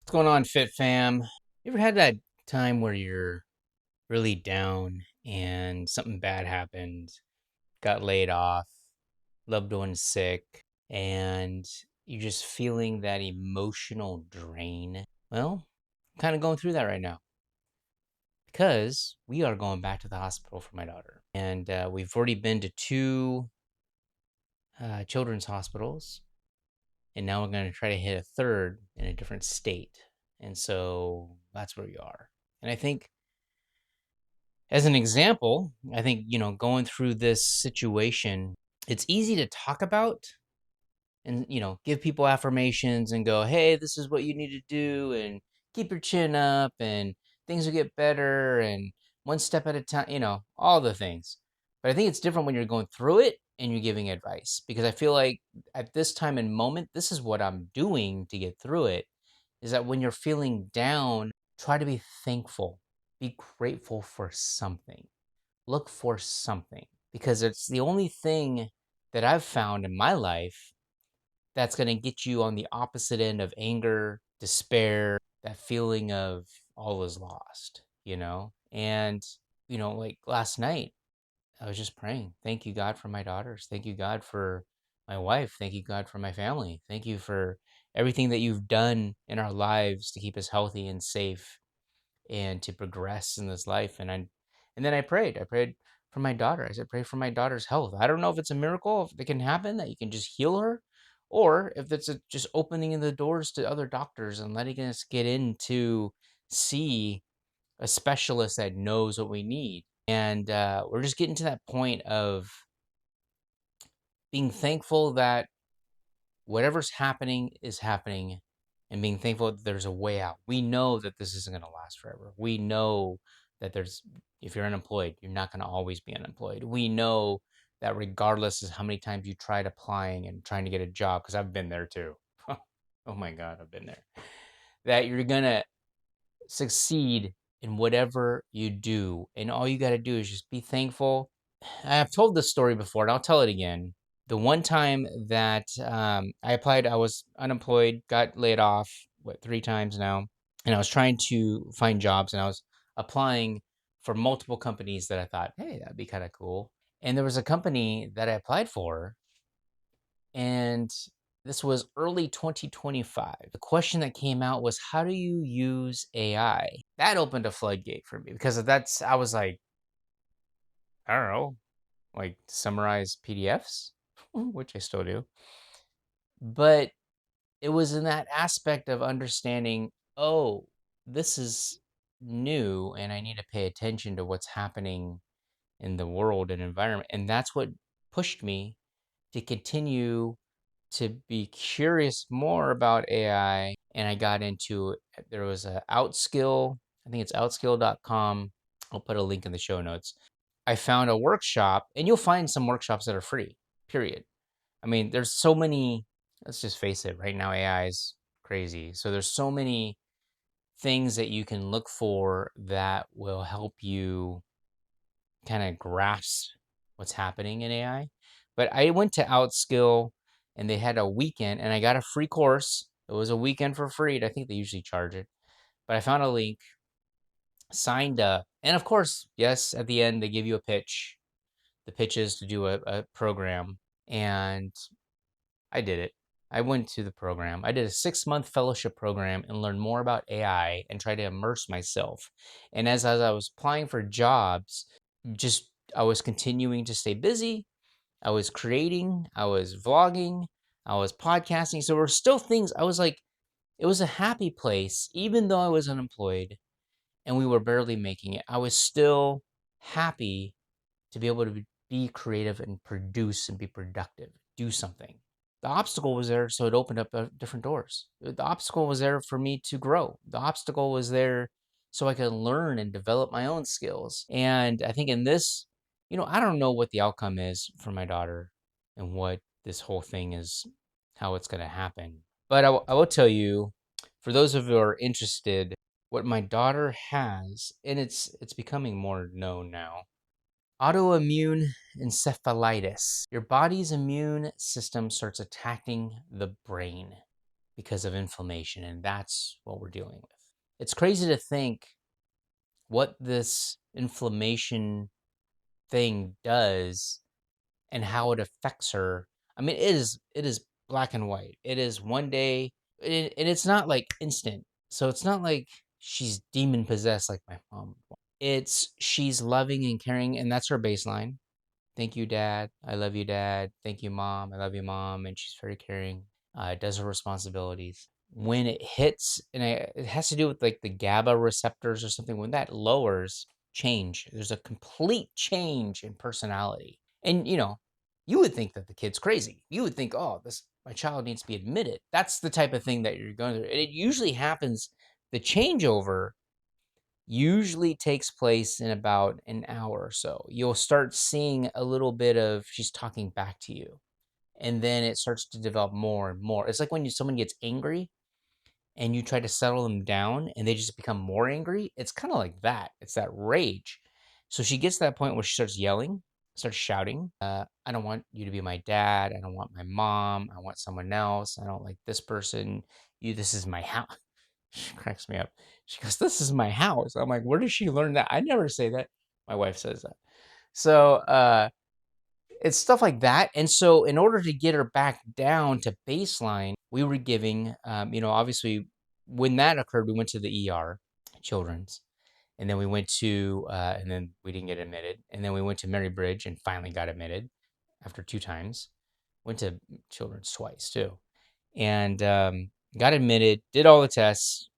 What's going on, Fit Fam? You ever had that time where you're really down and something bad happened, got laid off, loved one sick, and you're just feeling that emotional drain? Well, I'm kind of going through that right now because we are going back to the hospital for my daughter. And we've already been to two children's hospitals, and now we're going to try to hit a third in a different state. And so that's where we are. And I think, as an example, I think, going through this situation, it's easy to talk about and, give people affirmations and go, hey, this is what you need to do and keep your chin up and things will get better and one step at a time, all the things. But I think it's different when you're going through it and you're giving advice because I feel like at this time and moment, this is what I'm doing to get through it is that when you're feeling down, try to be thankful, be grateful for something, look for something because it's the only thing that I've found in my life that's going to get you on the opposite end of anger, despair, that feeling of all is lost, And, like last night, I was just praying. Thank you, God, for my daughters. Thank you, God, for my wife. Thank you, God, for my family. Thank you for everything that you've done in our lives to keep us healthy and safe and to progress in this life. And then I prayed. I prayed for my daughter. I said, pray for my daughter's health. I don't know if it's a miracle, if it can happen, that you can just heal her, or if it's just opening the doors to other doctors and letting us get in to see a specialist that knows what we need. And we're just getting to that point of being thankful that whatever's happening is happening and being thankful that there's a way out. We know that this isn't going to last forever. We know that if you're unemployed, you're not going to always be unemployed. We know that regardless of how many times you tried applying and trying to get a job, because I've been there too. Oh my God, I've been there. That you're going to succeed in whatever you do. And all you got to do is just be thankful. I have told this story before, and I'll tell it again. The one time that I applied, I was unemployed, got laid off, 3 times now, and I was trying to find jobs, and I was applying for multiple companies that I thought, hey, that'd be kind of cool. And there was a company that I applied for, and this was early 2025. The question that came out was, how do you use AI? That opened a floodgate for me because I was like, I don't know, like summarize PDFs, which I still do. But it was in that aspect of understanding, oh, this is new and I need to pay attention to what's happening in the world and environment. And that's what pushed me to continue to be curious more about AI. And I got into there was a Outskill, I think it's outskill.com. I'll put a link in the show notes. I found a workshop, and you'll find some workshops that are free, period. I mean, there's so many, let's just face it, right now AI is crazy. So there's so many things that you can look for that will help you kind of grasp what's happening in AI. But I went to Outskill and they had a weekend and I got a free course. It was a weekend for free. I think they usually charge it. But I found a link, signed up. And of course, yes, at the end they give you a pitch. The pitch is to do a program. And I did it. I went to the program. I did a 6-month fellowship program and learned more about AI and tried to immerse myself. And as I was applying for jobs, just I was continuing to stay busy. I was creating, I was vlogging, I was podcasting. So there were still things I was like, it was a happy place, even though I was unemployed and we were barely making it. I was still happy to be able to be creative and produce and be productive, do something. The obstacle was there, so it opened up different doors. The obstacle was there for me to grow. The obstacle was there so I could learn and develop my own skills. And I think in this, I don't know what the outcome is for my daughter and what this whole thing is, how it's going to happen. But I will tell you, for those of you who are interested, what my daughter has, and it's becoming more known now, autoimmune encephalitis. Your body's immune system starts attacking the brain because of inflammation, and that's what we're dealing with. It's crazy to think what this inflammation thing does and how it affects her. I mean, it is black and white. It is one day, and it's not like instant. So it's not like she's demon possessed like my mom. It's she's loving and caring, and that's her baseline. Thank you, Dad. I love you, Dad. Thank you, Mom. I love you, Mom. And she's very caring. Does her responsibilities. When it hits, and it has to do with like the GABA receptors or something, when that lowers, change. There's a complete change in personality. And, you would think that the kid's crazy. You would think, oh, this my child needs to be admitted. That's the type of thing that you're going through. And it usually happens, the changeover usually takes place in about an hour or so. You'll start seeing a little bit of she's talking back to you. And then it starts to develop more and more. It's like when someone gets angry and you try to settle them down and they just become more angry. It's kind of like that. It's that rage. So she gets to that point where she starts yelling, starts shouting. I don't want you to be my dad. I don't want my mom. I want someone else. I don't like this person. This is my house. She cracks me up. She goes, "This is my house." I'm like, "Where did she learn that?" I never say that. My wife says that. So it's stuff like that. And so, in order to get her back down to baseline, we were giving, obviously, when that occurred, we went to the ER, children's, and then and then we didn't get admitted. And then we went to Mary Bridge and finally got admitted after 2 times. Went to children's twice too. And got admitted, did all the tests.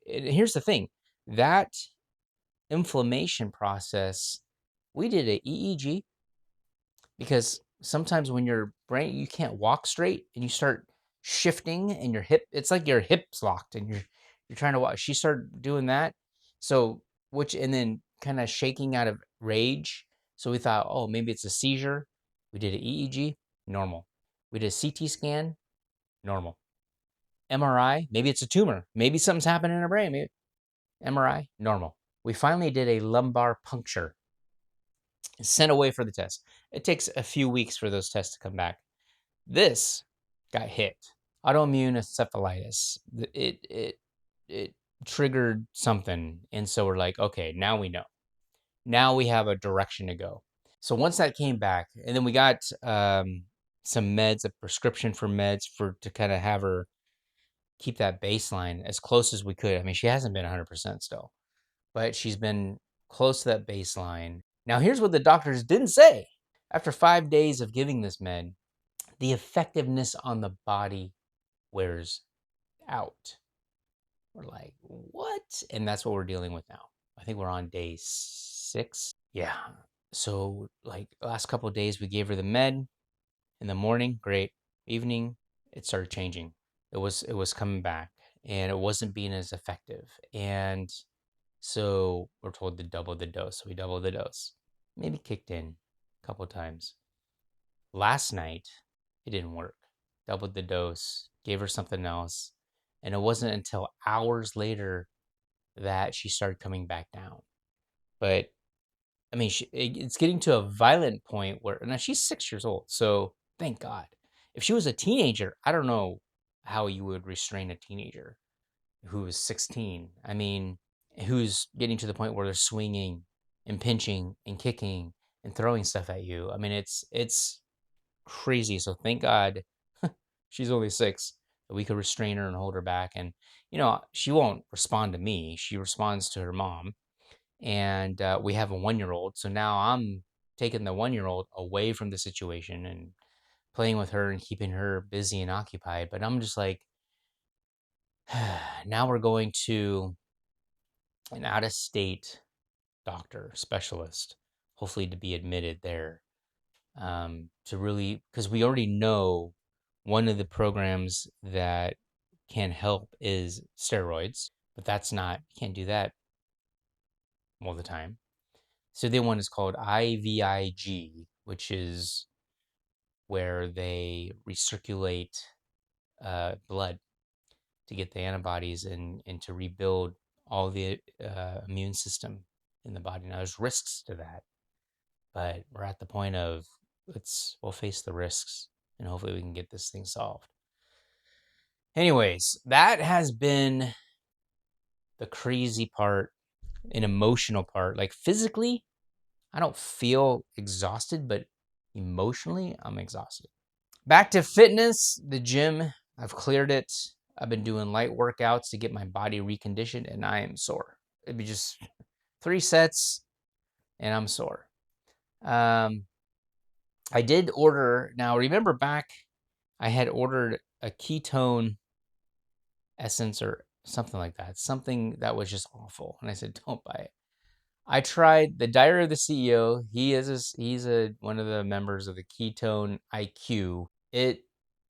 Here's the thing, that inflammation process, we did a EEG, because sometimes when your brain, you can't walk straight and you start shifting and your hip, it's like your hips locked and you're trying to walk. She started doing that. So, and then kind of shaking out of rage. So we thought, oh, maybe it's a seizure. We did an EEG, normal. We did a CT scan, normal. MRI, maybe it's a tumor. Maybe something's happening in her brain. Maybe MRI, normal. We finally did a lumbar puncture, sent away for the test. It takes a few weeks for those tests to come back. This got hit. Autoimmune encephalitis. It triggered something. And so we're like, okay, now we know. Now we have a direction to go. So once that came back, and then we got some meds, a prescription for meds to kind of have her keep that baseline as close as we could. I mean, she hasn't been 100% still, but she's been close to that baseline. Now, here's what the doctors didn't say. After 5 days of giving this med, the effectiveness on the body wears out. We're like, what? And that's what we're dealing with now. I think we're on day 6. Yeah. So, like, last couple of days, we gave her the med in the morning. Great. Evening, it started changing. It was coming back, and it wasn't being as effective. And so we're told to double the dose. So we doubled the dose. Maybe kicked in a couple of times. Last night, it didn't work. Doubled the dose, gave her something else, and it wasn't until hours later that she started coming back down. But I mean, it's getting to a violent point where now she's 6 years old. So thank God. If she was a teenager, I don't know how you would restrain a teenager who is 16. I mean, who's getting to the point where they're swinging and pinching and kicking and throwing stuff at you. I mean, it's crazy. So thank God she's only 6, that we could restrain her and hold her back. And she won't respond to me. She responds to her mom. And we have a 1-year-old. So now I'm taking the 1-year-old away from the situation and playing with her and keeping her busy and occupied. But I'm just like, now we're going to an out-of-state doctor, specialist, hopefully to be admitted there, to really, because we already know one of the programs that can help is steroids, but that's not, you can't do that all the time. So the one is called IVIG, which is where they recirculate blood to get the antibodies and to rebuild all the immune system in the body. Now, there's risks to that, but we're at the point of we'll face the risks and hopefully we can get this thing solved. Anyways, that has been the crazy part, an emotional part. Like physically, I don't feel exhausted, but emotionally, I'm exhausted. Back to fitness, the gym, I've cleared it. I've been doing light workouts to get my body reconditioned, and I am sore. It'd be just 3 sets, and I'm sore. I did order, now remember back, I had ordered a ketone essence or something like that, something that was just awful. And I said, don't buy it. I tried the Diary of the CEO. He's one of the members of the Ketone IQ. It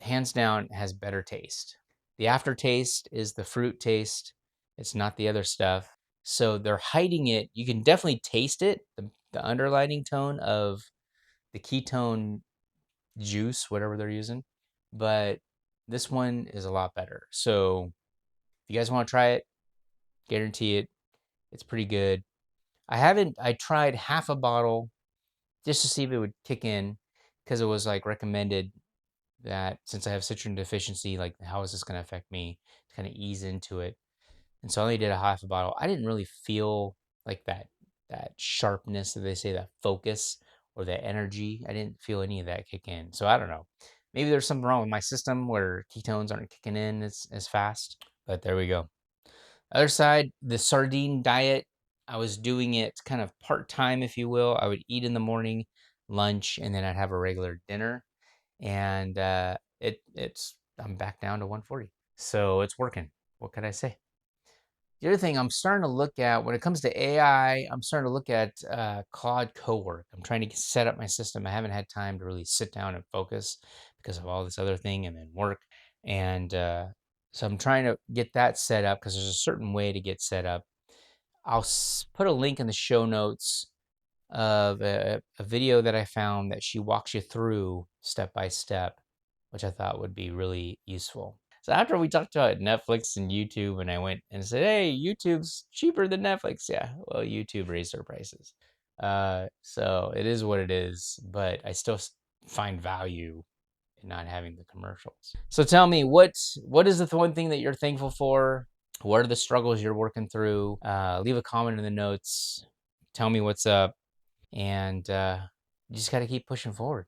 hands down has better taste. The aftertaste is the fruit taste. It's not the other stuff. So they're hiding it. You can definitely taste it, the underlining tone of the ketone juice, whatever they're using. But this one is a lot better. So if you guys want to try it, guarantee it. It's pretty good. I tried half a bottle just to see if it would kick in because it was like recommended that since I have citron deficiency, like how is this going to affect me to kind of ease into it. And so I only did a half a bottle. I didn't really feel like that sharpness that they say, that focus or that energy. I didn't feel any of that kick in. So I don't know. Maybe there's something wrong with my system where ketones aren't kicking in as fast. But there we go. Other side, the sardine diet, I was doing it kind of part-time, if you will. I would eat in the morning, lunch, and then I'd have a regular dinner. And I'm back down to 140. So it's working. What could I say? The other thing I'm starting to look at when it comes to AI, I'm starting to look at Claude Cowork. I'm trying to set up my system. I haven't had time to really sit down and focus because of all this other thing and then work. And so I'm trying to get that set up because there's a certain way to get set up. I'll put a link in the show notes of a video that I found that she walks you through step by step, which I thought would be really useful. So after we talked about Netflix and YouTube, and I went and said, "Hey, YouTube's cheaper than Netflix." Yeah, well, YouTube raised their prices. So it is what it is, but I still find value in not having the commercials. So tell me, what is the one thing that you're thankful for? What are the struggles you're working through? Leave a comment in the notes. Tell me what's up, and you just got to keep pushing forward.